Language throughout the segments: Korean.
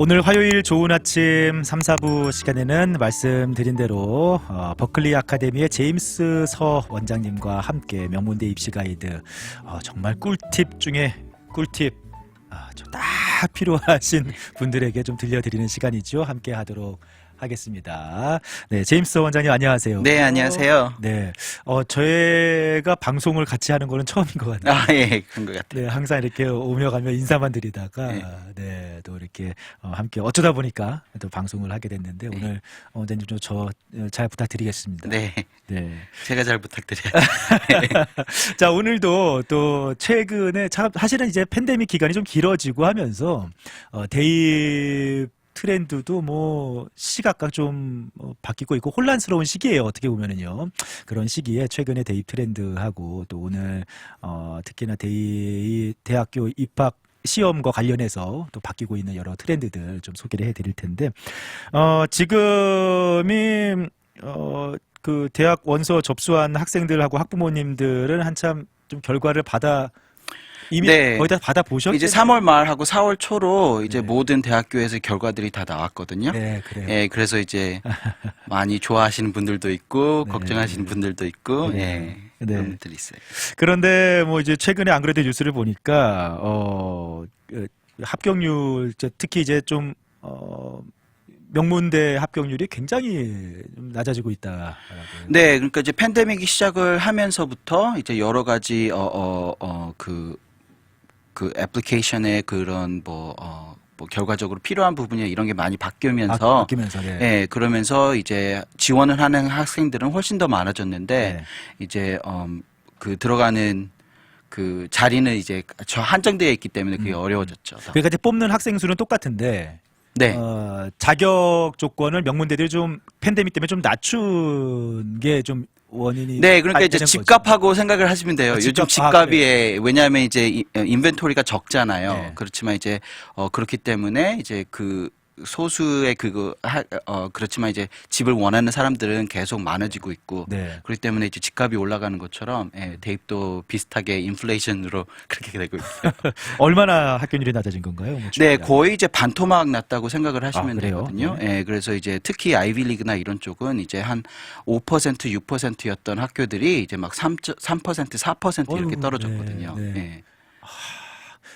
오늘 화요일 좋은 아침 3, 4부 시간에는 말씀드린 대로 버클리 아카데미의 제임스 서 원장님과 함께 명문대 입시 가이드 정말 꿀팁 중에 꿀팁 딱 필요하신 분들에게 좀 들려드리는 시간이죠. 함께 하도록 하겠습니다. 네, 제임스 서 원장님 안녕하세요. 네, 안녕하세요. 네, 저희가 방송을 같이 하는 거는 처음인 것 같아요. 아, 예, 그런 것 같아요. 네, 항상 이렇게 오며 가며 인사만 드리다가 네, 또 이렇게 함께 어쩌다 보니까 또 방송을 하게 됐는데 오늘 원장님 좀 저 잘 부탁드리겠습니다. 네, 네. 제가 잘 부탁드려요. 자, 오늘도 또 최근에 사실은 이제 팬데믹 기간이 좀 길어지고 하면서 대입 트렌드도 뭐 시각각 좀 바뀌고 있고 혼란스러운 시기예요. 어떻게 보면은요. 그런 시기에 최근에 대입 트렌드하고 또 오늘 특히나 대학교 입학 시험과 관련해서 또 바뀌고 있는 여러 트렌드들 좀 소개를 해드릴 텐데 지금이 그 대학 원서 접수한 학생들하고 학부모님들은 한참 좀 결과를 이미 네. 거의 다 받아 보셨죠? 이제 3월 말하고 4월 초로 이제 네. 모든 대학교에서 결과들이 다 나왔거든요. 네, 그래요. 예, 그래서 이제 많이 좋아하시는 분들도 있고 네. 걱정하시는 분들도 있고, 네. 예, 네. 그런 분들이 있어요. 그런데 뭐 이제 최근에 안 그래도 뉴스를 보니까 합격률 특히 이제 좀 명문대 합격률이 굉장히 좀 낮아지고 있다라고. 네, 그러니까 이제 팬데믹이 시작을 하면서부터 이제 여러 가지 그 애플리케이션의 그런 뭐 결과적으로 필요한 부분이 이런 게 많이 바뀌면서 네. 예, 그러면서 이제 지원을 하는 학생들은 훨씬 더 많아졌는데 네. 이제 그 들어가는 그 자리는 이제 한정되어 있기 때문에 그게 어려워졌죠. 그러니까 이제 뽑는 학생 수는 똑같은데 네. 자격 조건을 명문대들이 좀 팬데믹 때문에 좀 낮춘 게 좀 원인이 네, 그러니까 이제 되는 거죠. 집값하고 생각을 하시면 돼요. 요즘 집값이 그래요. 왜냐하면 이제 인벤토리가 적잖아요. 네. 그렇지만 이제 그렇기 때문에 이제 그 소수의 그렇지만 이제 집을 원하는 사람들은 계속 많아지고 있고 네. 그렇기 때문에 이제 집값이 올라가는 것처럼 대입도 비슷하게 인플레이션으로 그렇게 되고 있어요. 얼마나 합격률이 낮아진 건가요? 뭐 네, 추가로. 거의 이제 반토막 났다고 생각을 하시면 그래요? 되거든요. 네. 예, 그래서 이제 특히 아이비리그나 이런 쪽은 이제 한 5%, 6%였던 학교들이 이제 막 3%, 4% 이렇게 어휴, 떨어졌거든요. 네, 네.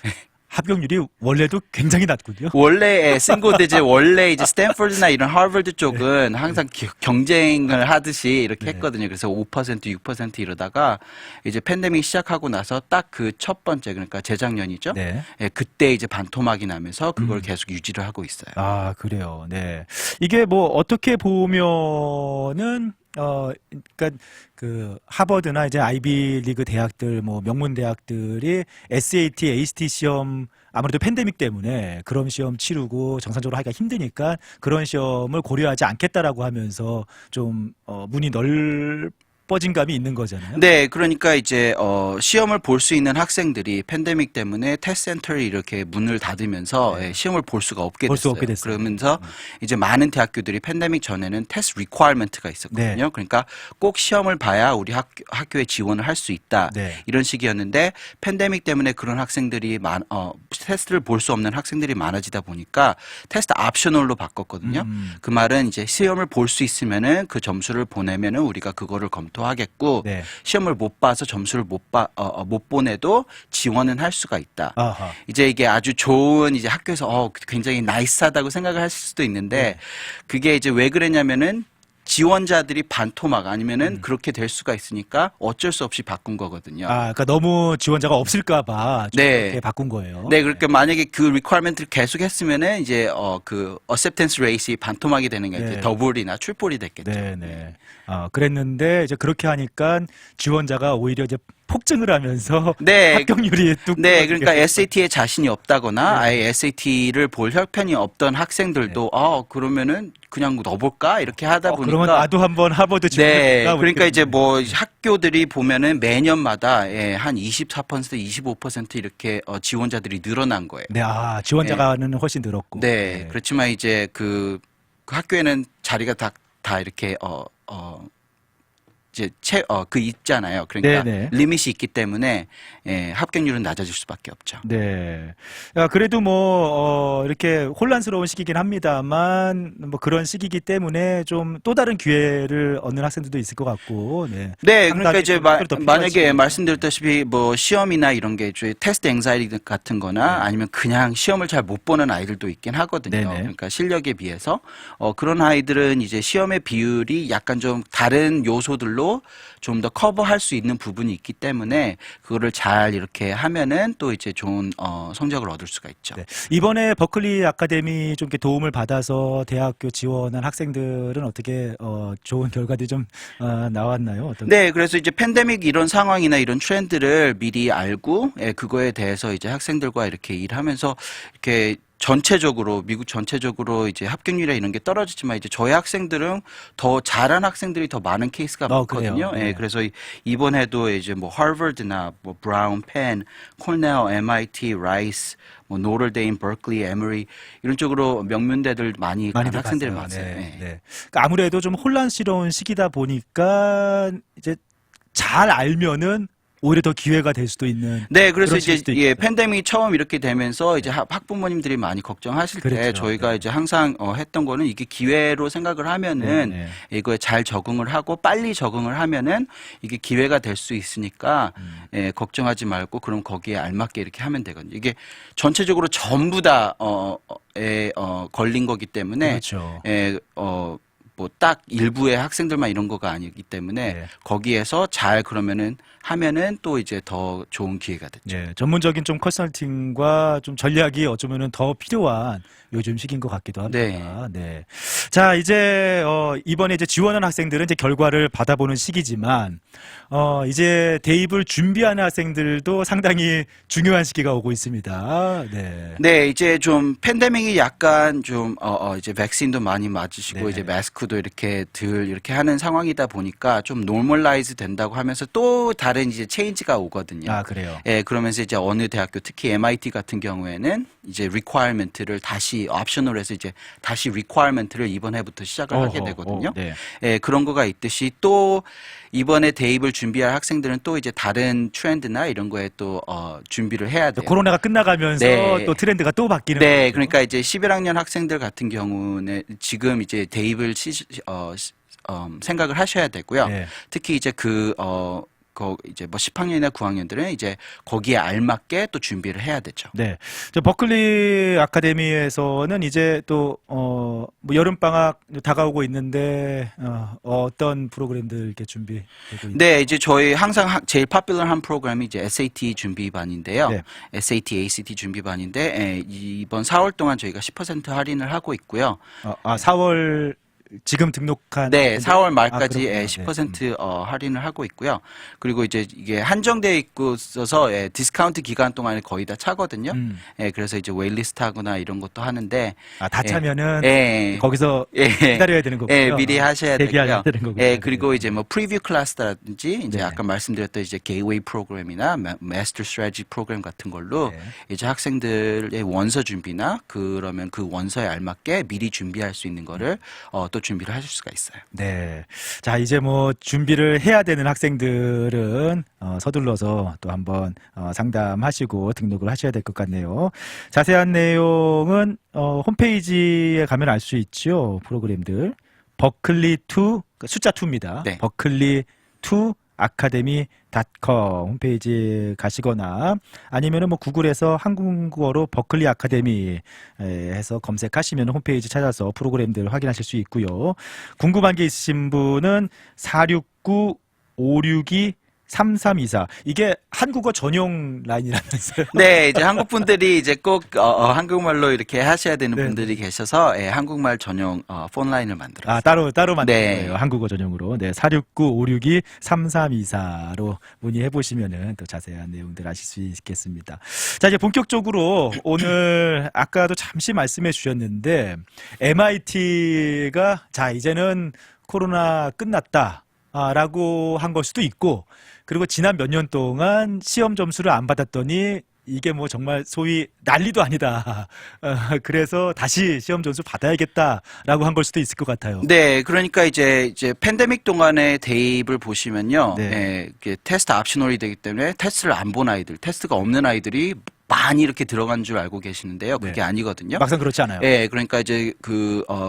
예. 합격률이 원래도 굉장히 낮군요. 원래 싱고대제 원래 이제 스탠퍼드나 이런 하버드 쪽은 항상 경쟁을 하듯이 이렇게 네. 했거든요. 그래서 5%, 6% 이러다가 이제 팬데믹 시작하고 나서 딱 그 첫 번째 그러니까 재작년이죠. 네. 예, 그때 이제 반토막이 나면서 그걸 계속 유지를 하고 있어요. 아, 그래요. 네. 이게 뭐 어떻게 보면은 그러니까 그 하버드나 이제 아이비리그 대학들 뭐 명문 대학들이 SAT, ACT 시험 아무래도 팬데믹 때문에 그런 시험 치르고 정상적으로 하기가 힘드니까 그런 시험을 고려하지 않겠다라고 하면서 좀 문이 넓어진 감이 있는 거잖아요. 네, 그러니까 이제 시험을 볼 수 있는 학생들이 팬데믹 때문에 테스트 센터를 이렇게 문을 닫으면서 네. 시험을 볼 수가 없게 볼 수 됐어요. 없게 됐어요. 그러면서 이제 많은 대학교들이 팬데믹 전에는 테스트 리퀘어먼트가 있었거든요. 네. 그러니까 꼭 시험을 봐야 우리 학교에 지원을 할 수 있다. 네. 이런 식이었는데 팬데믹 때문에 그런 학생들이 테스트를 볼 수 없는 학생들이 많아지다 보니까 테스트 옵셔널로 바꿨거든요. 그 말은 이제 시험을 볼 수 있으면은 그 점수를 보내면은 우리가 그거를 검토하겠고 네. 시험을 못 봐서 점수를 못 보내도 지원은 할 수가 있다. 아하. 이제 이게 아주 좋은 이제 학교에서 굉장히 나이스하다고 생각을 하실 수도 있는데 그게 이제 왜 그랬냐면은 지원자들이 반토막 아니면은 그렇게 될 수가 있으니까 어쩔 수 없이 바꾼 거거든요. 그러니까 너무 지원자가 없을까봐 좀 네. 이렇게 바꾼 거예요. 네, 그러니까 만약에 그 리퀘어먼트를 계속 했으면은 이제 그 어셉텐스 레이스이 반토막이 되는 게 이제 네. 더블이나 트리플이 됐겠죠. 네, 네. 그랬는데 이제 그렇게 하니까 지원자가 오히려 이제 폭증을 하면서 네. 합격률이 뚝 네, 그러니까 떨어지게 SAT에 자신이 없다거나 아예 SAT를 볼 형편이 없던 학생들도 그러면은 그냥 넣어볼까 이렇게 하다 보니까 그러면 나도 한번 하버드 네, 지원할까? 그러니까 이제 뭐 학교들이 보면은 매년마다 한 24%, 25% 이렇게 지원자들이 늘어난 거예요. 네, 지원자가는 훨씬 늘었고. 네, 그렇지만 이제 그 학교에는 자리가 다 이렇게 이제 그 있잖아요. 그러니까 네네. 리밋이 있기 때문에 합격률은 낮아질 수밖에 없죠. 네. 야, 그래도 뭐, 이렇게 혼란스러운 시기긴 합니다만, 뭐 그런 시기이기 때문에 좀 또 다른 기회를 얻는 학생들도 있을 것 같고, 네. 네, 그러니까 상당히 이제 좀 특별히 더 필요한 만약에 시기니까. 말씀드렸다시피 뭐 시험이나 이런 게 테스트 앵사이티 같은 거나 네. 아니면 그냥 시험을 잘 못 보는 아이들도 있긴 하거든요. 네네. 그러니까 실력에 비해서 그런 아이들은 이제 시험의 비율이 약간 좀 다른 요소들로 좀 더 커버할 수 있는 부분이 있기 때문에 그거를 잘 이렇게 하면은 또 이제 좋은 성적을 얻을 수가 있죠. 네. 이번에 버클리 아카데미 좀 이렇게 도움을 받아서 대학교 지원한 학생들은 어떻게 좋은 결과들이 좀 나왔나요? 어떤? 네, 그래서 이제 팬데믹 이런 상황이나 이런 트렌드를 미리 알고, 그거에 대해서 이제 학생들과 이렇게 일하면서 이렇게 전체적으로, 미국 전체적으로 이제 합격률이나 이런 게 떨어지지만 이제 저희 학생들은 더 잘한 학생들이 더 많은 케이스가 그래요? 많거든요. 네. 그래서 이번에도 이제 뭐 하버드나 뭐 브라운, 펜, 코넬, MIT, 라이스, 뭐 노르데임, 버클리, 에머리 이런 쪽으로 명문대들 많이 간 많이들 학생들이 갔어요. 많아요. 네. 네. 네. 그러니까 아무래도 좀 혼란스러운 시기다 보니까 이제 잘 알면은 오히려 더 기회가 될 수도 있는 네, 그래서 그런 이제 시기일 수도 있죠. 팬데믹이 처음 이렇게 되면서 이제 학부모님들이 많이 걱정하실 때 그렇죠. 저희가 네. 이제 항상 했던 거는 이게 기회로 생각을 하면은 네, 이거에 잘 적응을 하고 빨리 적응을 하면은 이게 기회가 될 수 있으니까 걱정하지 말고 그럼 거기에 알맞게 이렇게 하면 되거든요. 이게 전체적으로 전부 다 걸린 거기 때문에 그렇죠. 뭐 딱 일부의 학생들만 이런 거가 아니기 때문에 네. 거기에서 잘 그러면은 하면은 또 이제 더 좋은 기회가 됐죠. 네, 전문적인 좀 컨설팅과 좀 전략이 어쩌면은 더 필요한 요즘 시기인 것 같기도 합니다. 네. 자, 이제 이번에 이제 지원한 학생들은 이제 결과를 받아보는 시기지만 이제 대입을 준비하는 학생들도 상당히 중요한 시기가 오고 있습니다. 네. 네, 이제 좀 팬데믹이 약간 좀 이제 백신도 많이 맞으시고 네네. 이제 마스크도 이렇게 이렇게 하는 상황이다 보니까 좀 노멀라이즈 된다고 하면서 또 다른 이제 체인지가 오거든요. 아, 그래요. 그러면서 이제 어느 대학교 특히 MIT 같은 경우에는 이제 requirement를 다시 옵셔널에서 이제 다시 requirement를 이번 해부터 시작을 하게 되거든요. 네. 그런 거가 있듯이 또 이번에 대입을 준비할 학생들은 또 이제 다른 트렌드나 이런 거에 또 준비를 해야 돼요. 코로나가 끝나가면서 네. 또 트렌드가 또 바뀌는 네, 거죠. 그러니까 이제 11학년 학생들 같은 경우는 지금 이제 대입을 생각을 하셔야 되고요. 네. 특히 이제 이제 뭐 10학년이나 9학년들은 이제 거기에 알맞게 또 준비를 해야 되죠. 네. 저 버클리 아카데미에서는 이제 또, 뭐 여름방학 다가오고 있는데, 어떤 프로그램들 이렇게 준비되고 있나요? 네, 이제 저희 항상 제일 파퓰러한 프로그램이 이제 SAT 준비반인데요. 네. SAT, ACT 준비반인데, 이번 4월 동안 저희가 10% 할인을 하고 있고요. 4월 지금 등록한 네, 분들? 4월 말까지 그렇군요. 10% 할인을 하고 있고요. 그리고 이제 이게 한정돼 있어서 디스카운트 기간 동안에 거의 다 차거든요. 그래서 이제 웨일리스트 하거나 이런 것도 하는데 다 차면은 예. 거기서 예. 기다려야 되는 거고요. 미리 하셔야 대기해야 되고요. 되는 거고요. 그리고 이제 뭐 프리뷰 클래스라든지 이제 네. 아까 말씀드렸던 이제 게이웨이 프로그램이나 마스터 스트래티지 프로그램 같은 걸로 네. 이제 학생들의 원서 준비나 그러면 그 원서에 알맞게 미리 준비할 수 있는 거를 또 준비를 하실 수가 있어요. 네. 자, 이제 뭐 준비를 해야 되는 학생들은 서둘러서 또 한번 상담하시고 등록을 하셔야 될 것 같네요. 자세한 내용은 홈페이지에 가면 알 수 있죠. 프로그램들. 버클리2 숫자 2입니다. 네. 버클리2 아카데미.com 홈페이지 가시거나 아니면은 뭐 구글에서 한국어로 버클리 아카데미 해서 검색하시면 홈페이지 찾아서 프로그램들 확인하실 수 있고요. 궁금한 게 있으신 분은 469-562-3324 이게 한국어 전용 라인이라면서요? 네, 이제 한국 분들이 이제 꼭 한국말로 이렇게 하셔야 되는 네. 분들이 계셔서 한국말 전용 폰라인을 만들었어요. 따로 만든 네. 거예요. 한국어 전용으로. 네, 469-562-3324로 문의해 보시면은 또 자세한 내용들 아실 수 있겠습니다. 자, 이제 본격적으로 오늘 아까도 잠시 말씀해 주셨는데 MIT가 자, 이제는 코로나 끝났다. 라고 한 걸 수도 있고 그리고 지난 몇 년 동안 시험 점수를 안 받았더니 이게 뭐 정말 소위 난리도 아니다. 그래서 다시 시험 점수 받아야겠다라고 한 걸 수도 있을 것 같아요. 네, 그러니까 이제 팬데믹 동안의 대입을 보시면요, 네. 예, 이게 테스트 옵셔널이 되기 때문에 테스트를 안 본 아이들, 테스트가 없는 아이들이 많이 이렇게 들어간 줄 알고 계시는데요. 그게 네. 아니거든요. 막상 그렇지 않아요. 예, 그러니까 이제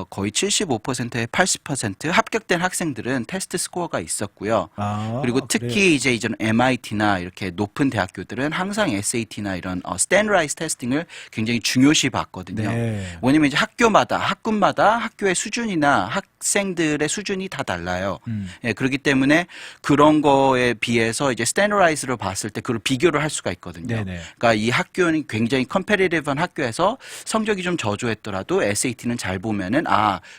거의 75%에 80% 합격된 학생들은 테스트 스코어가 있었고요. 아, 그리고 특히 그래요? 이제 이전 MIT나 이렇게 높은 대학교들은 항상 SAT나 이런 스탠더라이즈 테스팅을 굉장히 중요시 봤거든요. 네. 왜냐면 이제 학교마다 학군마다 학교의 수준이나 학생들의 수준이 다 달라요. 예, 그렇기 때문에 그런 거에 비해서 이제 스탠더라이즈로 봤을 때 그걸 비교를 할 수가 있거든요. 네네. 그러니까 이 학교는 굉장히 컴페티티브한 학교에서 성적이 좀 저조했더라도 SAT는 잘 보면은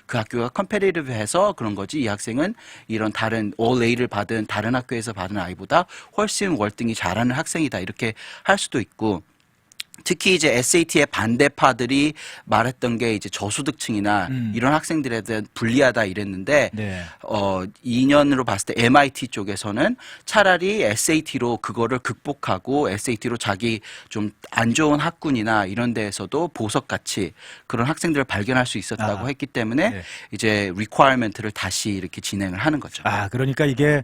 그 학교가 컴페티티브해서 그런 거지 이 학생은 이런 다른 All A를 받은 다른 학교에서 받은 아이보다 훨씬 월등히 잘하는 학생이다 이렇게 할 수도 있고 특히 이제 SAT의 반대파들이 말했던 게 이제 저소득층이나 이런 학생들에 대한 불리하다 이랬는데 네. 2년으로 봤을 때 MIT 쪽에서는 차라리 SAT로 그거를 극복하고 SAT로 자기 좀 안 좋은 학군이나 이런 데에서도 보석같이 그런 학생들을 발견할 수 있었다고 했기 때문에 네. 이제 리퀘어먼트를 다시 이렇게 진행을 하는 거죠. 그러니까 이게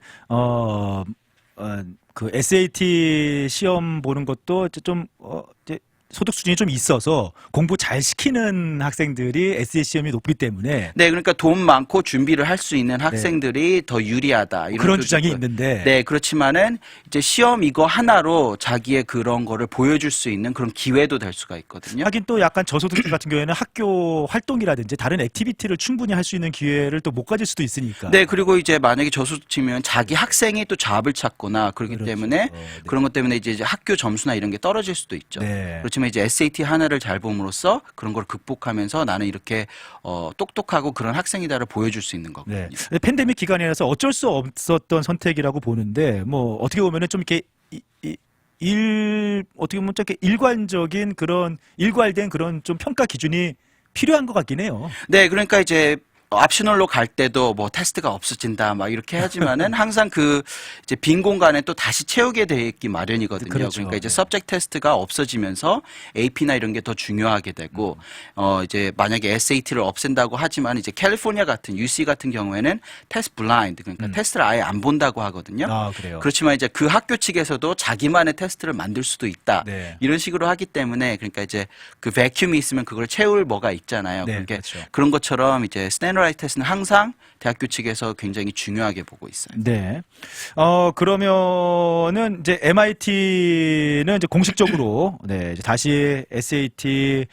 그 SAT 시험 보는 것도 좀 이제 소득 수준이 좀 있어서 공부 잘 시키는 학생들이 SAT 시험이 높기 때문에 네, 그러니까 돈 많고 준비를 할 수 있는 학생들이 더 유리하다. 이런 그런 쪽이 주장이 있고요. 있는데 네, 그렇지만은 이제 시험 이거 하나로 자기의 그런 거를 보여줄 수 있는 그런 기회도 될 수가 있거든요. 하긴 또 약간 저소득층 같은 경우에는 학교 활동이라든지 다른 액티비티를 충분히 할 수 있는 기회를 또 못 가질 수도 있으니까. 네, 그리고 이제 만약에 저소득층이면 자기 학생이 또 잡을 찾거나 그렇기 그렇죠. 때문에 네. 그런 것 때문에 이제 학교 점수나 이런 게 떨어질 수도 있죠. 네. 그렇지만 이제 SAT 하나를 잘 봄으로써 그런 걸 극복하면서 나는 이렇게 똑똑하고 그런 학생이다를 보여줄 수 있는 거거든요. 네. 근데 팬데믹 기간이라서 어쩔 수 없었던 선택이라고 보는데 뭐 어떻게 보면은 좀 이렇게 어떻게 보면 좀 이렇게 일관적인 그런 일괄된 그런 좀 평가 기준이 필요한 것 같긴 해요. 네, 그러니까 이제 옵셔널로 갈 때도 뭐 테스트가 없어진다 막 이렇게 하지만은 항상 그 이제 빈 공간에 또 다시 채우게 돼 있기 마련이거든요. 그렇죠. 그러니까 이제 네. 서브젝트 테스트가 없어지면서 AP나 이런 게 더 중요하게 되고 이제 만약에 SAT를 없앤다고 하지만 이제 캘리포니아 같은 UC 같은 경우에는 테스트 블라인드 그러니까 테스트를 아예 안 본다고 하거든요. 그래요. 그렇지만 이제 그 학교 측에서도 자기만의 테스트를 만들 수도 있다. 네. 이런 식으로 하기 때문에 그러니까 이제 그 베큐움이 있으면 그걸 채울 뭐가 있잖아요. 네, 그러니까 그렇죠. 그런 것처럼 이제 스탠더라이즈 테스트는 항상 대학교 측에서 굉장히 중요하게 보고 있어요. 네. 그러면은 이제 MIT는 이제 공식적으로 네, 이제 다시 SAT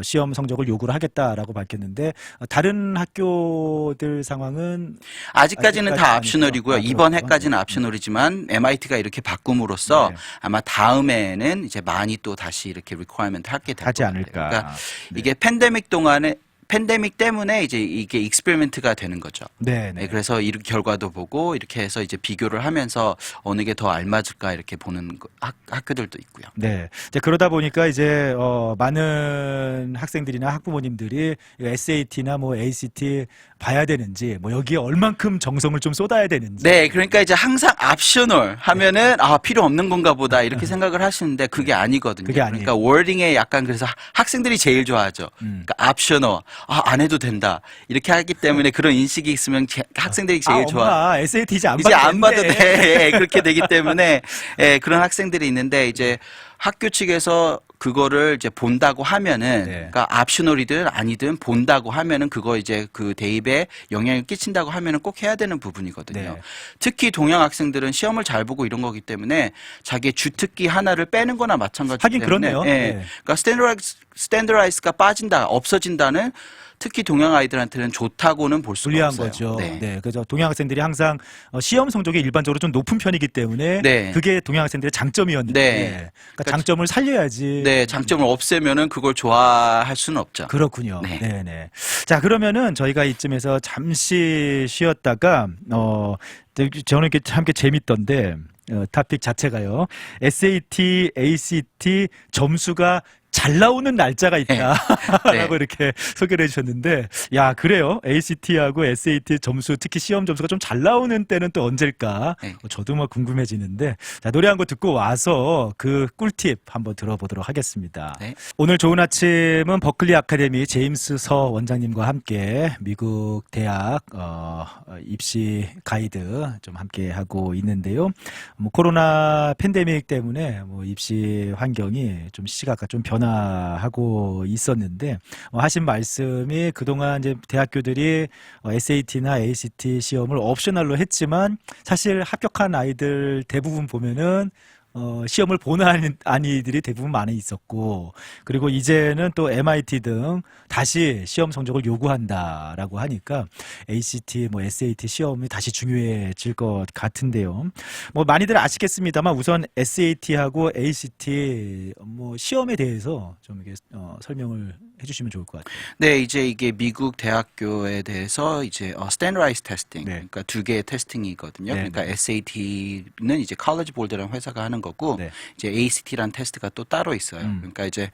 시험 성적을 요구를 하겠다라고 밝혔는데 다른 학교들 상황은 아직까지는 다 아직까지는 옵셔널이고요. 아니죠. 이번 그렇죠. 해까지는 옵셔널이지만 MIT가 이렇게 바꿈으로써 네. 아마 다음에는 이제 많이 또 다시 이렇게 리퀘어먼트 하게 될 하지 것 같아요. 않을까. 그러니까 네. 이게 팬데믹 때문에 이제 이게 익스페리먼트가 되는 거죠. 네, 네, 네. 그래서 이 결과도 보고 이렇게 해서 이제 비교를 하면서 어느 게 더 알맞을까 이렇게 보는 학교들도 있고요. 네. 이제 그러다 보니까 이제 많은 학생들이나 학부모님들이 SAT나 뭐 ACT 봐야 되는지 뭐 여기에 얼만큼 정성을 좀 쏟아야 되는지. 네, 그러니까 이제 항상 옵셔널 하면은 필요 없는 건가 보다 이렇게 생각을 하시는데 그게 아니거든요. 그게 아니에요. 그러니까 워딩에 약간 그래서 학생들이 제일 좋아하죠. 그러니까 옵셔널 안 해도 된다 이렇게 하기 때문에 그런 인식이 있으면 학생들이 제일 좋아. 엄마 SAT 이제 안 이제 봐도 안 봐도 된대. 돼. 예, 그렇게 되기 때문에 그런 학생들이 있는데 이제 학교 측에서 그거를 이제 본다고 하면은 네. 그러니까 옵셔널이든 아니든 본다고 하면은 그거 이제 그 대입에 영향을 끼친다고 하면은 꼭 해야 되는 부분이거든요. 네. 특히 동양 학생들은 시험을 잘 보고 이런 거기 때문에 자기의 주특기 하나를 빼는 거나 마찬가지 하긴 때문에 그렇네요. 예. 네. 그러니까 스탠더라이즈가 빠진다, 없어진다는 특히 동양 아이들한테는 좋다고는 볼 수가 불리한 없어요. 거죠. 네. 네. 그래서 동양 학생들이 항상 시험 성적이 일반적으로 좀 높은 편이기 때문에 네. 그게 동양 학생들의 장점이었는데 네. 그러니까 장점을 살려야지. 네, 장점을 없애면은 그걸 좋아할 수는 없죠. 그렇군요. 네. 네, 네. 자, 그러면은 저희가 이쯤에서 잠시 쉬었다가 저는 이게 참 재밌던데 토픽 자체가요. SAT, ACT 점수가 잘 나오는 날짜가 있다라고 네. 이렇게 소개를 해주셨는데, 야, 그래요? ACT하고 SAT 점수, 특히 시험 점수가 좀 잘 나오는 때는 또 언제일까? 네. 저도 뭐 궁금해지는데, 자, 노래 한 곡 듣고 와서 그 꿀팁 한번 들어보도록 하겠습니다. 네. 오늘 좋은 아침은 버클리 아카데미 제임스 서 원장님과 함께 미국 대학 입시 가이드 좀 함께 하고 있는데요. 뭐 코로나 팬데믹 때문에 뭐 입시 환경이 좀 시각과 좀 변화하고 있었는데 하신 말씀이 그동안 이제 대학교들이 SAT나 ACT 시험을 옵셔널로 했지만 사실 합격한 아이들 대부분 보면은 시험을 보는 아이들이 대부분 많이 있었고, 그리고 이제는 또 MIT 등 다시 시험 성적을 요구한다라고 하니까 ACT, 뭐 SAT 시험이 다시 중요해질 것 같은데요. 뭐 많이들 아시겠습니다만 우선 SAT하고 ACT 뭐 시험에 대해서 좀 이게 설명을 해주시면 좋을 것 같아요. 네, 이제 이게 미국 대학교에 대해서 이제 standardized testing, 네. 그러니까 두 개의 테스팅이거든요. 네. 그러니까 SAT는 이제 컬리지 볼드라는 회사가 하는 거고, 네. 이제 ACT라는 테스트가 또 따로 있어요. 그러니까 이제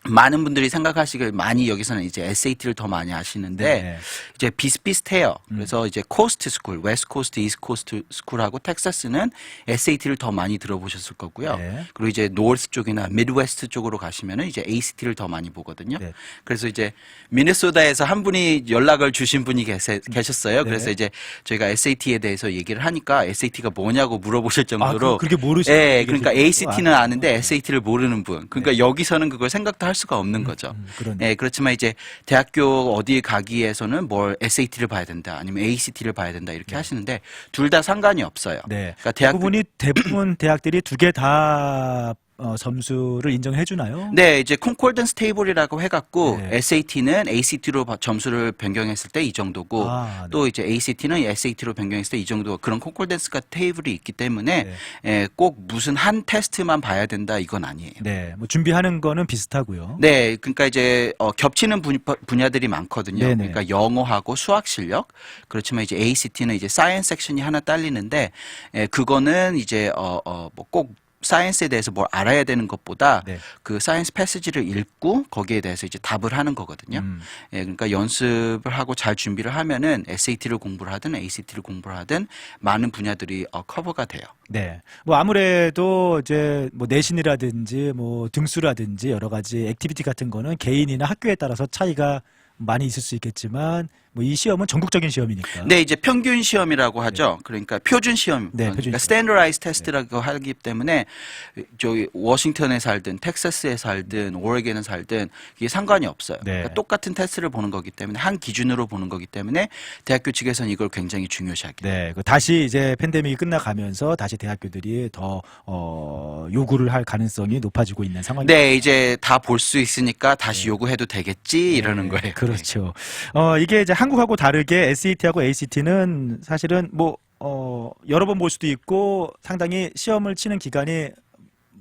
많은 분들이 생각하시길 많이 여기서는 이제 SAT를 더 많이 아시는데 네. 이제 비슷비슷해요. 그래서 이제 코스트 스쿨, 웨스트 코스트, 이스트 코스트 스쿨하고 텍사스는 SAT를 더 많이 들어보셨을 거고요. 네. 그리고 이제 노스 쪽이나 미드웨스트 쪽으로 가시면은 이제 ACT를 더 많이 보거든요. 네. 그래서 이제 미네소다에서 한 분이 연락을 주신 분이 계셨어요. 그래서 네. 이제 저희가 SAT에 대해서 얘기를 하니까 SAT가 뭐냐고 물어보실 정도로 그렇게 모르시는 네, 분이 그러니까 계시군요. ACT는 아는데 SAT를 모르는 분. 그러니까 여기서는 그걸 생각도 할 수가 없는 거죠. 그러네. 네, 그렇지만 이제 대학교 어디에 가기 위해서는 뭘 SAT를 봐야 된다, 아니면 ACT를 봐야 된다 이렇게 하시는데 둘 다 상관이 없어요. 네. 그러니까 대부분 대학들이 두 개 다 점수를 인정해 주나요? 네, 이제 콘콜던스 테이블이라고 해갖고 네. SAT는 ACT로 점수를 변경했을 때 이 정도고 아, 네. 또 이제 ACT는 SAT로 변경했을 때 이 정도 그런 콘콜던스가 테이블이 있기 때문에 네. 꼭 무슨 한 테스트만 봐야 된다 이건 아니에요. 네, 뭐 준비하는 거는 비슷하고요. 네, 그러니까 이제 겹치는 분야들이 많거든요. 네네. 그러니까 영어하고 수학 실력. 그렇지만 이제 ACT는 이제 사이언스 섹션이 하나 딸리는데 그거는 이제 뭐 꼭 사이언스에 대해서 뭘 알아야 되는 것보다 네. 그 사이언스 패시지를 읽고 거기에 대해서 이제 답을 하는 거거든요. 예, 그러니까 연습을 하고 잘 준비를 하면은 SAT를 공부를 하든 ACT를 공부를 하든 많은 분야들이 커버가 돼요. 네. 뭐 아무래도 이제 뭐 내신이라든지 뭐 등수라든지 여러 가지 액티비티 같은 거는 개인이나 학교에 따라서 차이가 많이 있을 수 있겠지만 뭐 이 시험은 전국적인 시험이니까. 네, 이제 평균 시험이라고 하죠. 그러니까 표준 시험, 네, 표준 그러니까 시험. 스탠더라이즈 테스트라고 하기 때문에 저기 워싱턴에 살든 텍사스에 살든 오레곤에 살든 이게 상관이 없어요. 네. 그러니까 똑같은 테스트를 보는 거기 때문에 한 기준으로 보는 거기 때문에 대학교 측에서는 이걸 굉장히 중요시하게 돼요. 네. 다시 이제 팬데믹이 끝나가면서 다시 대학교들이 더 요구를 할 가능성이 높아지고 있는 상황입니다. 네, 이제 다 볼 수 있으니까 다시 요구해도 되겠지 이러는 네, 거예요. 그렇죠. 이게 이제 한국하고 다르게 SAT하고 ACT는 사실은 뭐 여러 번 볼 수도 있고 상당히 시험을 치는 기간이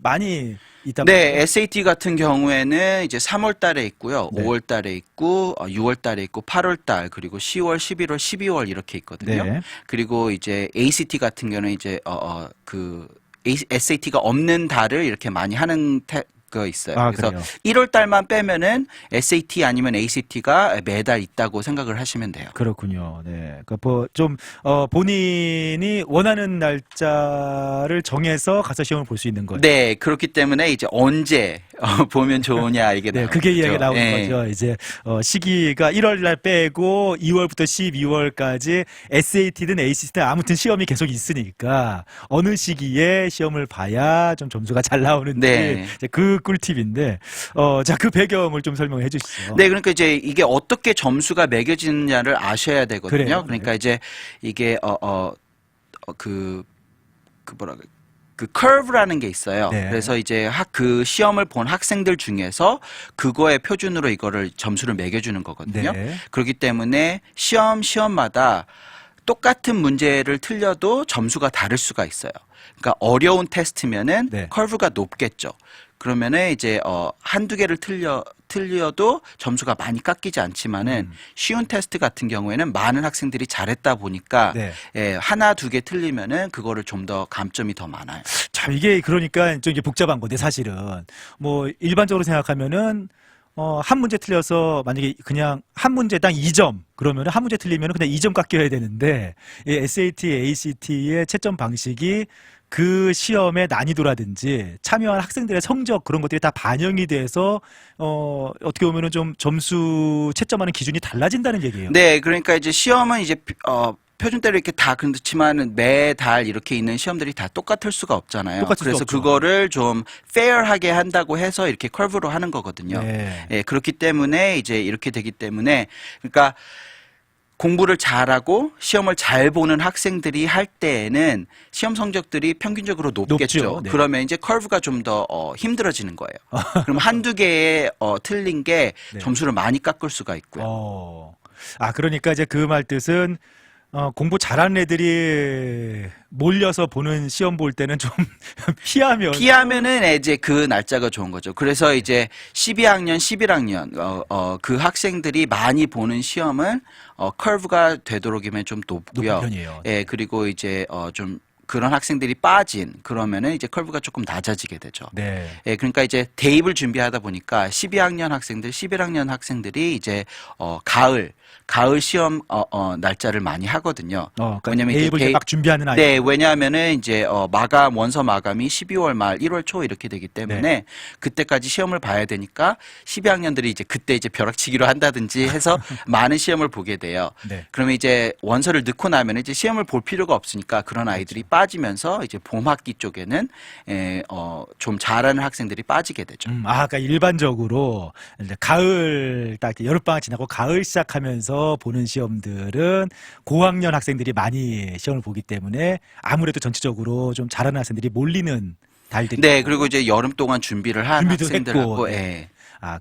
많이 있다. 네, SAT 같은 경우에는 이제 3월 달에 있고요. 네. 5월 달에 있고 6월 달에 있고 8월 달 그리고 10월, 11월, 12월 이렇게 있거든요. 네. 그리고 이제 ACT 같은 경우는 이제 그 SAT가 없는 달을 이렇게 많이 하는 거 있어요. 아, 그래서 그래요? 1월 달만 빼면은 SAT 아니면 ACT가 매달 있다고 생각을 하시면 돼요. 그렇군요. 네. 그러니까 뭐좀 본인이 원하는 날짜를 정해서 가서 시험을 볼 수 있는 거예요. 네, 그렇기 때문에 이제 언제 보면 좋으냐 이게 네, 나오죠. 그게 이야기가 나오는 네. 거죠. 이제 시기가 1월 날 빼고 2월부터 12월까지 SAT든 ACT든 아무튼 시험이 계속 있으니까 어느 시기에 시험을 봐야 좀 점수가 잘 나오는지 네. 이제 그 꿀팁인데 자, 그 배경을 좀 설명해 주시죠. 네, 그러니까 이제 이게 어떻게 점수가 매겨지느냐를 아셔야 되거든요. 그래요. 그러니까 이제 이게 그 커브라는 게 있어요. 네. 그래서 이제 그 시험을 본 학생들 중에서 그거의 표준으로 이거를 점수를 매겨주는 거거든요. 네. 그렇기 때문에 시험마다 똑같은 문제를 틀려도 점수가 다를 수가 있어요. 그러니까 어려운 테스트면은 네. 커브가 높겠죠. 그러면은 이제 한두 개를 틀려도 점수가 많이 깎이지 않지만은 쉬운 테스트 같은 경우에는 많은 학생들이 잘했다 보니까 네. 예, 하나 두 개 틀리면은 그거를 좀 더 감점이 더 많아요. 참 이게 그러니까 좀 이게 복잡한 건데 사실은 뭐 일반적으로 생각하면은 한 문제 틀려서 만약에 그냥 한 문제당 2점 그러면 한 문제 틀리면 그냥 2점 깎여야 되는데 이 SAT, ACT의 채점 방식이 그 시험의 난이도라든지 참여한 학생들의 성적 그런 것들이 다 반영이 돼서 어떻게 보면은 좀 점수 채점하는 기준이 달라진다는 얘기예요. 네, 그러니까 이제 시험은 이제 표준대로 이렇게 다 그렇지만 매달 이렇게 있는 시험들이 다 똑같을 수가 없잖아요. 똑같을 수 그래서 없죠. 그거를 좀 페어하게 한다고 해서 이렇게 커브로 하는 거거든요. 네. 예, 그렇기 때문에 이제 이렇게 되기 때문에 그러니까 공부를 잘하고 시험을 잘 보는 학생들이 할 때에는 시험 성적들이 평균적으로 높겠죠. 높죠. 네. 그러면 이제 커브가 좀 더 힘들어지는 거예요. 그럼 한두 개의 틀린 게 네. 점수를 많이 깎을 수가 있고요. 그러니까 이제 그 말 뜻은 공부 잘하는 애들이 몰려서 보는 시험 볼 때는 좀 피하면은 이제 그 날짜가 좋은 거죠. 그래서 이제 12학년, 11학년 그 학생들이 많이 보는 시험은 커브가 되도록이면 좀 높고요. 높은 편이에요. 예, 그리고 이제 좀 그런 학생들이 빠진 그러면은 이제 커브가 조금 낮아지게 되죠. 네. 예, 그러니까 이제 대입을 준비하다 보니까 12학년 학생들, 11학년 학생들이 이제 가을 시험 날짜를 많이 하거든요. 그러니까 왜냐면 이제 대입을 막 준비하는 아이. 네, 왜냐하면은 이제 원서 마감이 12월 말, 1월 초 이렇게 되기 때문에 네. 그때까지 시험을 봐야 되니까 12학년들이 이제 그때 이제 벼락치기로 한다든지 해서 많은 시험을 보게 돼요. 네. 그러면 이제 원서를 넣고 나면 이제 시험을 볼 필요가 없으니까 그런 아이들이 빠지면서 이제 봄 학기 쪽에는 좀 잘하는 학생들이 빠지게 되죠. 그러니까 일반적으로 이제 가을 딱 여름방학 지나고 가을 시작하면서 보는 시험들은 고학년 학생들이 많이 시험을 보기 때문에 아무래도 전체적으로 좀 잘하는 학생들이 몰리는 달들이 네, 있고. 그리고 이제 여름 동안 준비를 한 준비도 학생들하고 했고, 예.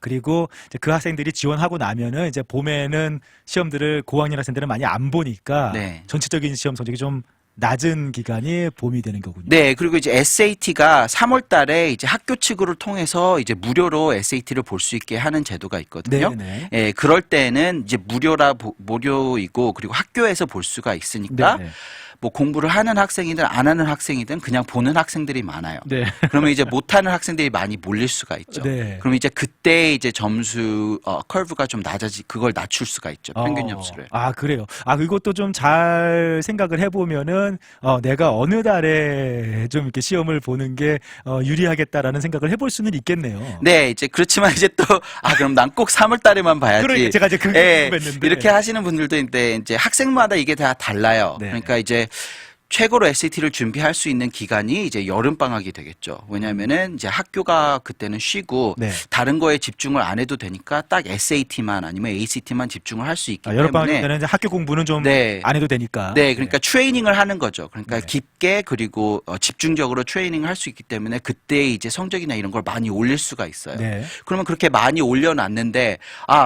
그리고 이제 그 학생들이 지원하고 나면은 이제 봄에는 시험들을 고학년 학생들은 많이 안 보니까 네. 전체적인 시험 성적이 좀 낮은 기간이 봄이 되는 거군요. 네, 그리고 이제 SAT가 3월 달에 이제 학교 측을 통해서 이제 무료로 SAT를 볼 수 있게 하는 제도가 있거든요. 네네. 예, 그럴 때는 이제 무료이고 그리고 학교에서 볼 수가 있으니까 네네. 뭐 공부를 하는 학생이든 안 하는 학생이든 그냥 보는 학생들이 많아요. 네. 그러면 이제 못하는 학생들이 많이 몰릴 수가 있죠. 네. 그럼 이제 그때 이제 점수 커브가 좀 그걸 낮출 수가 있죠. 평균 점수를. 그래요. 이것도 좀 잘 생각을 해보면은, 내가 어느 달에 좀 이렇게 시험을 보는 게, 유리하겠다라는 생각을 해볼 수는 있겠네요. 네, 이제 그렇지만 이제 또 그럼 난 꼭 3월 달에만 봐야지. 그러니까 제가 이제 그게 예, 궁금했는데. 이렇게 하시는 분들도 있는데 이제 학생마다 이게 다 달라요. 네. 그러니까 이제 최고로 SAT를 준비할 수 있는 기간이 이제 여름 방학이 되겠죠. 왜냐하면은 이제 학교가 그때는 쉬고 네. 다른 거에 집중을 안 해도 되니까 딱 SAT만 아니면 ACT만 집중을 할 수 있기 여름방학 때문에 때는 이제 학교 공부는 좀 안 네. 해도 되니까. 네, 그러니까 트레이닝을 하는 거죠. 그러니까 네. 깊게 그리고 집중적으로 트레이닝을 할 수 있기 때문에 그때 이제 성적이나 이런 걸 많이 올릴 수가 있어요. 네. 그러면 그렇게 많이 올려놨는데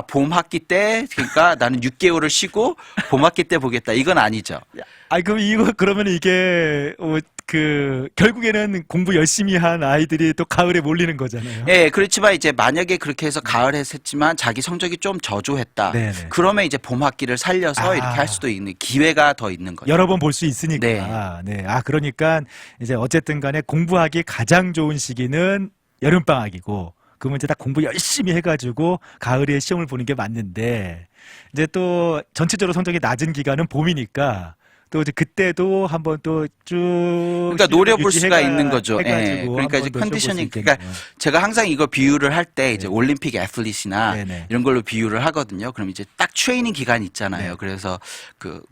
봄 학기 때 그러니까 나는 6개월을 쉬고 봄 학기 때 보겠다. 이건 아니죠. 그럼 그러면 이게, 결국에는 공부 열심히 한 아이들이 또 가을에 몰리는 거잖아요. 예, 그렇지만 이제 만약에 그렇게 해서 가을에 했지만 자기 성적이 좀 저조했다. 네네. 그러면 이제 봄 학기를 살려서 이렇게 할 수도 있는 기회가 더 있는 거죠. 여러 번 볼 수 있으니까. 네. 그러니까 이제 어쨌든 간에 공부하기 가장 좋은 시기는 여름방학이고, 그러면 이제 다 공부 열심히 해가지고 가을에 시험을 보는 게 맞는데, 이제 또 전체적으로 성적이 낮은 기간은 봄이니까, 또 이제 그때도 한번 또 쭉 그러니까 노려볼 수가 있는 거죠. 예. 해가지고 그러니까 이제 한번 더 컨디셔닝, 쉬어볼 수 그러니까 있겠네요. 제가 항상 이거 비유를 할 때 이제 네. 올림픽 애슬릿이나 네네. 이런 걸로 비유를 하거든요. 그럼 이제 딱 트레이닝 기간 있잖아요. 네. 그래서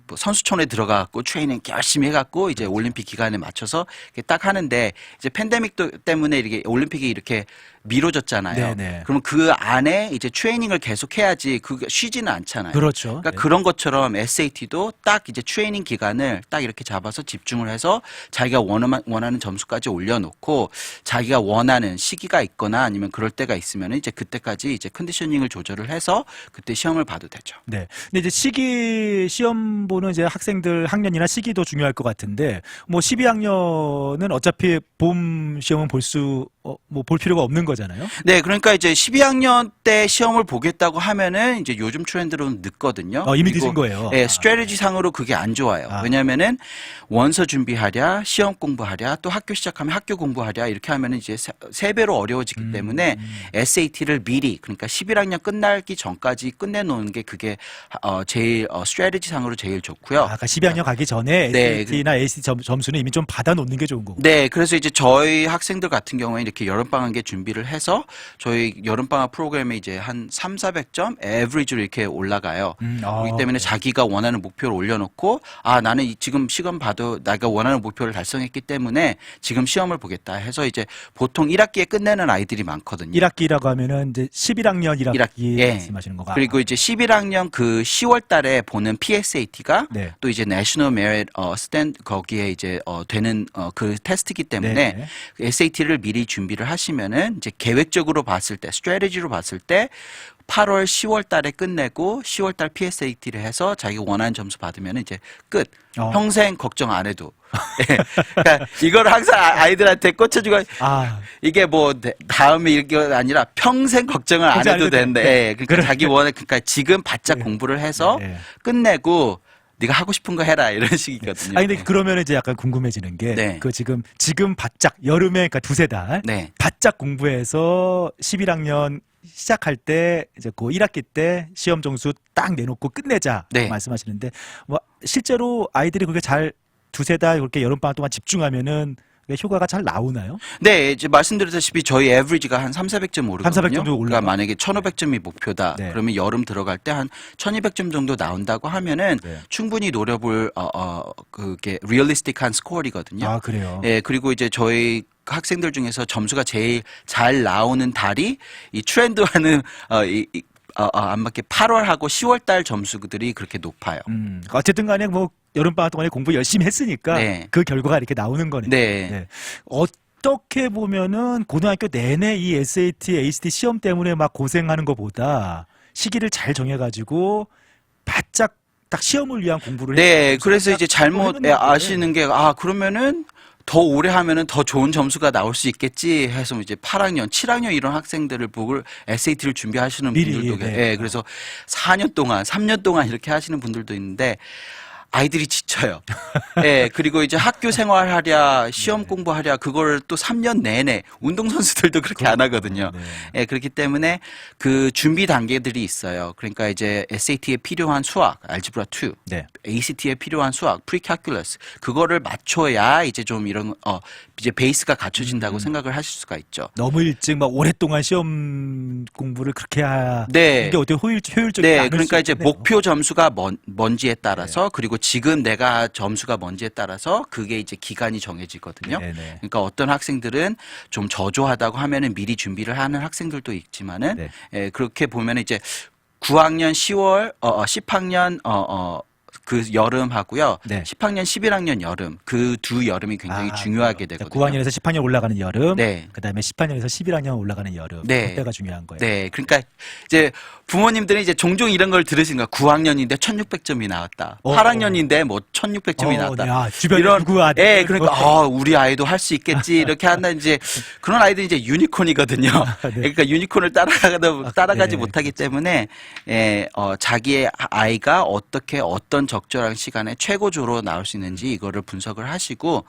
뭐 선수촌에 들어가갖고 트레이닝 열심히 해갖고 이제 올림픽 기간에 맞춰서 이렇게 딱 하는데 이제 팬데믹 때문에 이렇게 올림픽이 이렇게 미뤄졌잖아요. 네네. 그러면 그 안에 이제 트레이닝을 계속 해야지 쉬지는 않잖아요. 그렇죠. 그러니까 네. 그런 것처럼 SAT도 딱 이제 트레이닝 기간을 딱 이렇게 잡아서 집중을 해서 자기가 원하는 점수까지 올려놓고 자기가 원하는 시기가 있거나 아니면 그럴 때가 있으면 이제 그때까지 이제 컨디셔닝을 조절을 해서 그때 시험을 봐도 되죠. 네. 근데 이제 시험 보는 이제 학생들 학년이나 시기도 중요할 것 같은데, 뭐 12학년은 어차피 봄 시험은 볼 수 뭐 볼 필요가 없는 거잖아요. 네, 그러니까 이제 12학년 때 시험을 보겠다고 하면은 이제 요즘 트렌드로는 늦거든요. 이미 그리고 늦은 거예요. 네, 스트래티지 상으로 그게 안 좋아요. 왜냐면은 원서 준비하랴, 시험 공부하랴, 또 학교 시작하면 학교 공부하랴 이렇게 하면은 이제 세 배로 어려워지기 때문에 SAT를 미리 그러니까 11학년 끝나기 전까지 끝내놓는 게 그게 제일 스트래티지 상으로 제일 좋고요. 아까 12학년 가기 전에 네, SAT나 ACT 점수는 이미 좀 받아놓는 게 좋은 거고. 네, 그래서 이제 저희 학생들 같은 경우에 이렇게 여름방학에 준비를 해서 저희 여름방학 프로그램에 이제 한 3, 400점 에버리지로 이렇게 올라가요. 그렇기 때문에 자기가 원하는 목표를 올려놓고 나는 지금 시간 봐도 내가 원하는 목표를 달성했기 때문에 지금 시험을 보겠다 해서 이제 보통 1학기에 끝내는 아이들이 많거든요. 1학기라고 하면은 이제 11학년 1학기 예. 말씀하시는 거가. 그리고 이제 11학년 그 10월 달에 보는 PSAT가 네. 또 이제 National Merit Stand 거기에 이제 되는 그 테스트이기 때문에 네. SAT를 미리 준비를 하시면은 이제 계획적으로 봤을 때, 스트래티지로 봤을 때 8월, 10월 달에 끝내고 10월 달 PSAT를 해서 자기가 원하는 점수 받으면 이제 끝. 평생 걱정 안 해도. 그러니까 이걸 항상 아이들한테 꽂혀주고 이게 뭐 다음에 이게 아니라 평생 걱정을 안 해도 되는데 그러니까 그래. 자기 그러니까 지금 바짝 공부를 해서 끝내고 네가 하고 싶은 거 해라 이런 식이거든요. 근데 그러면 이제 약간 궁금해지는 게 그 지금 바짝 여름에 그러니까 두세 달 바짝 공부해서 11학년 시작할 때 이제 그 1학기 때 시험 점수 딱 내놓고 끝내자 말씀하시는데 뭐 실제로 아이들이 그게 잘 두세 달 그렇게 여름방학 동안 집중하면은 효과가 잘 나오나요? 네, 이제 말씀드렸다시피 저희 에버리지가 한 3,400점 오르거든요. 3,400점 정도 그러니까 만약에 1,500점이 목표다. 네. 그러면 여름 들어갈 때 한 1,200점 정도 나온다고 하면은 충분히 노려볼 그게 리얼리스틱한 스코어이거든요. 그래요. 예, 그리고 이제 저희 학생들 중에서 점수가 제일 잘 나오는 달이 이 트렌드와는 안 맞게 8월하고 10월 달 점수들이 그렇게 높아요. 어쨌든 간에 뭐 여름방학 동안에 공부 열심히 했으니까 그 결과가 이렇게 나오는 거네요. 네. 어떻게 보면은 고등학교 내내 이 SAT, ACT 시험 때문에 막 고생하는 것보다 시기를 잘 정해가지고 바짝 딱 시험을 위한 공부를 네, 그래서 이제 잘못 아시는 게 그러면은 더 오래 하면은 더 좋은 점수가 나올 수 있겠지 해서 이제 8학년, 7학년 이런 학생들을 보고 SAT를 준비하시는 분들도 그래서 4년 동안, 3년 동안 이렇게 하시는 분들도 있는데 아이들이 지쳐요. 그리고 이제 학교 생활하랴, 시험 공부하랴, 그걸 또 3년 내내 운동선수들도 그렇게 안 하거든요. 그렇기 때문에 그 준비 단계들이 있어요. 그러니까 이제 SAT에 필요한 수학, 알지브라 2, ACT에 필요한 수학, 프리칼큘러스, 그거를 맞춰야 이제 좀 이런, 이제 베이스가 갖춰진다고 생각을 하실 수가 있죠. 너무 일찍 막 오랫동안 시험 공부를 그렇게 이게 어떻게 효율적이지 않을 그러니까 수 이제 있겠네요. 목표 점수가 뭔지에 따라서 그리고 지금 내가 점수가 뭔지에 따라서 그게 이제 기간이 정해지거든요. 그러니까 어떤 학생들은 좀 저조하다고 하면은 미리 준비를 하는 학생들도 있지만은 그렇게 보면 이제 9학년 10월, 10학년 그 여름하고요. 10학년, 11학년 여름 그 두 여름이 굉장히 중요하게 되거든요. 9학년에서 10학년 올라가는 여름, 그다음에 10학년에서 11학년 올라가는 여름, 그때가 중요한 거예요. 그러니까 이제 부모님들은 이제 종종 이런 걸 들으신 거야. 9학년인데 1,600점이 나왔다. 8학년인데 뭐 1,600점이 나왔다. 주변에 누구 아들? 그러니까 우리 아이도 할 수 있겠지 이렇게 한다 이제 그런 아이들이 이제 유니콘이거든요. 그러니까 유니콘을 따라가지 못하기 때문에 자기의 아이가 어떻게 어떤 적절한 시간에 최고조로 나올 수 있는지 이거를 분석을 하시고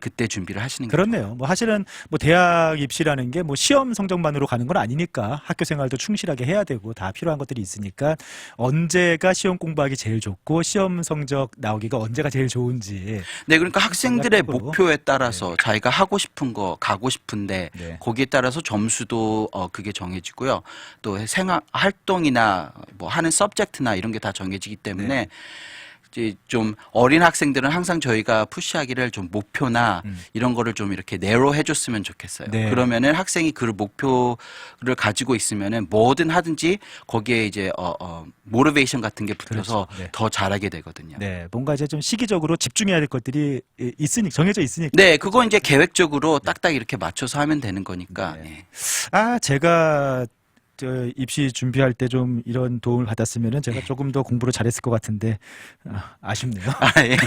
그때 준비를 하시는 거죠. 그렇네요. 뭐 사실은 뭐 대학 입시라는 게 뭐 시험 성적만으로 가는 건 아니니까 학교 생활도 충실하게 해야 되고 다 필요한 것들이 있으니까 언제가 시험 공부하기 제일 좋고 시험 성적 나오기가 언제가 제일 좋은지. 그러니까 학생들의 목표에 따라서 자기가 하고 싶은 거 가고 싶은데 거기에 따라서 점수도 그게 정해지고요. 또 생활 활동이나 뭐 하는 서브젝트나 이런 게 다 정해지기 때문에 이제 좀 어린 학생들은 항상 저희가 푸시하기를 좀 목표나 이런 거를 좀 이렇게 내로 해줬으면 좋겠어요. 그러면은 학생이 그 목표를 가지고 있으면은 뭐든 하든지 거기에 이제 모티베이션 같은 게 붙어서 더 잘하게 되거든요. 뭔가 이제 좀 시기적으로 집중해야 될 것들이 정해져 있으니까. 그거 이제 계획적으로 딱딱 이렇게 맞춰서 하면 되는 거니까. 제가 입시 준비할 때 좀 이런 도움을 받았으면은 제가 조금 더 공부를 잘했을 것 같은데 아쉽네요. 예.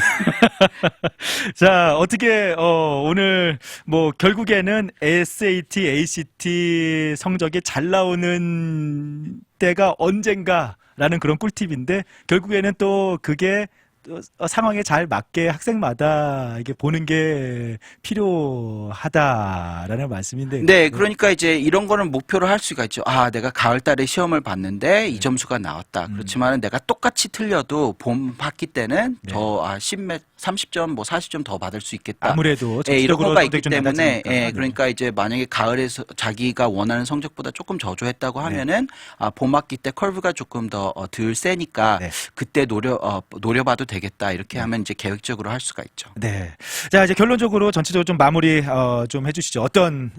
자, 어떻게 오늘 뭐 결국에는 SAT, ACT 성적이 잘 나오는 때가 언젠가라는 그런 꿀팁인데 결국에는 또 그게 또 상황에 잘 맞게 학생마다 이게 보는 게 필요하다라는 말씀인데. 네, 그러니까 이제 이런 거는 목표로 할 수가 있죠. 아, 내가 가을 달에 시험을 봤는데 이 점수가 나왔다. 그렇지만은 내가 똑같이 틀려도 봄 학기 때는 네. 더 10몇 30점 뭐 40점 더 받을 수 있겠다. 아무래도 예, 이런 전체적으로 거가 있기 성적이 좀 때문에 낮아지니까. 예, 네. 그러니까 이제 만약에 가을에서 자기가 원하는 성적보다 조금 저조했다고 하면은 봄 학기 때 커브가 조금 더 덜 세니까 네. 그때 노려봐도 되겠다. 이렇게 하면 이제 계획적으로 할 수가 있죠. 네. 자, 이제 결론적으로 전체적으로 좀 마무리 좀 해주시죠. 어떤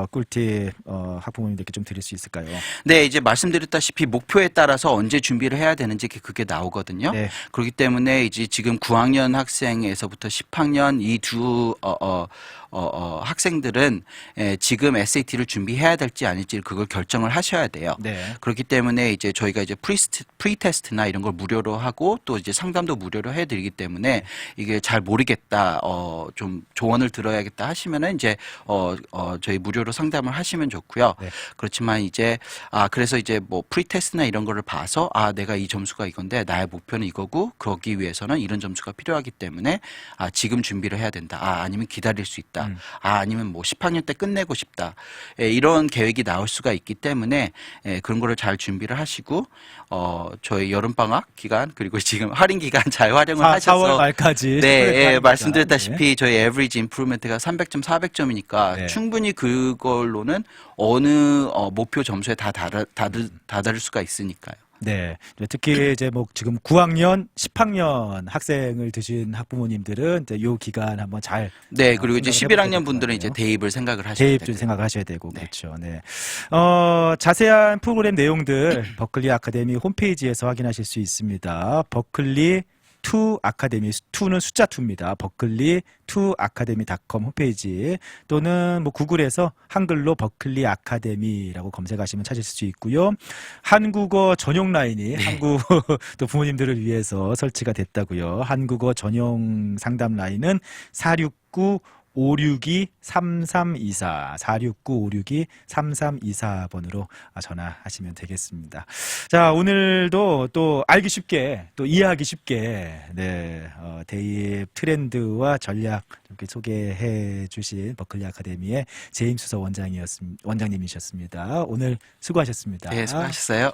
꿀팁 학부모님들께 좀 드릴 수 있을까요? 네, 이제 말씀드렸다시피 목표에 따라서 언제 준비를 해야 되는지 그게 나오거든요. 네. 그렇기 때문에 이제 지금 9학년 학생에서부터 10학년 이 두 학생들은 지금 SAT를 준비해야 될지 아닐지 그걸 결정을 하셔야 돼요. 네. 그렇기 때문에 이제 저희가 이제 프리테스트나 이런 걸 무료로 하고 또 이제 상담도 무료로 해드리기 때문에 이게 잘 모르겠다, 좀 조언을 들어야겠다 하시면은 이제 저희 무료로 상담을 하시면 좋고요. 네. 그렇지만 이제 그래서 이제 뭐 프리테스트나 이런 거를 봐서 내가 이 점수가 이건데 나의 목표는 이거고 그러기 위해서는 이런 점수가 필요하기 때문에 지금 준비를 해야 된다. 아니면 기다릴 수 있다. 아니면 뭐 10학년 때 끝내고 싶다. 이런 계획이 나올 수가 있기 때문에 그런 거를 잘 준비를 하시고 저희 여름방학 기간 그리고 지금 할인 기간 잘 활용을 4월 하셔서 말까지. 네, 말씀드렸다시피 저희 에버리지 임프루먼트가 300점, 400점이니까 네. 충분히 그걸로는 어느 목표 점수에 다 다다를 수가 있으니까요. 네. 특히 이제 뭐 지금 9학년, 10학년 학생을 두신 학부모님들은 이제 요 기간 한번 잘 네, 그리고 이제 생각을 해보셔야 11학년 될것 분들은 이제 같아요. 대입을 생각을 하셔야 대입 되고. 좀 생각하셔야 되고 네. 그렇죠. 네. 자세한 프로그램 내용들 버클리 아카데미 홈페이지에서 확인하실 수 있습니다. 버클리 2 아카데미 2는 숫자 2입니다. 버클리 2 아카데미.com 홈페이지 또는 뭐 구글에서 한글로 버클리 아카데미라고 검색하시면 찾으실 수 있고요. 한국어 전용 라인이 한국 또 부모님들을 위해서 설치가 됐다고요. 한국어 전용 상담 라인은 469 562-3324 469-562-3324번으로 전화하시면 되겠습니다. 자, 오늘도 또 알기 쉽게 또 이해하기 쉽게 대입 트렌드와 전략 이렇게 소개해 주신 버클리 아카데미의 제임스 수석 원장님이셨습니다. 오늘 수고하셨습니다. 네, 수고하셨어요.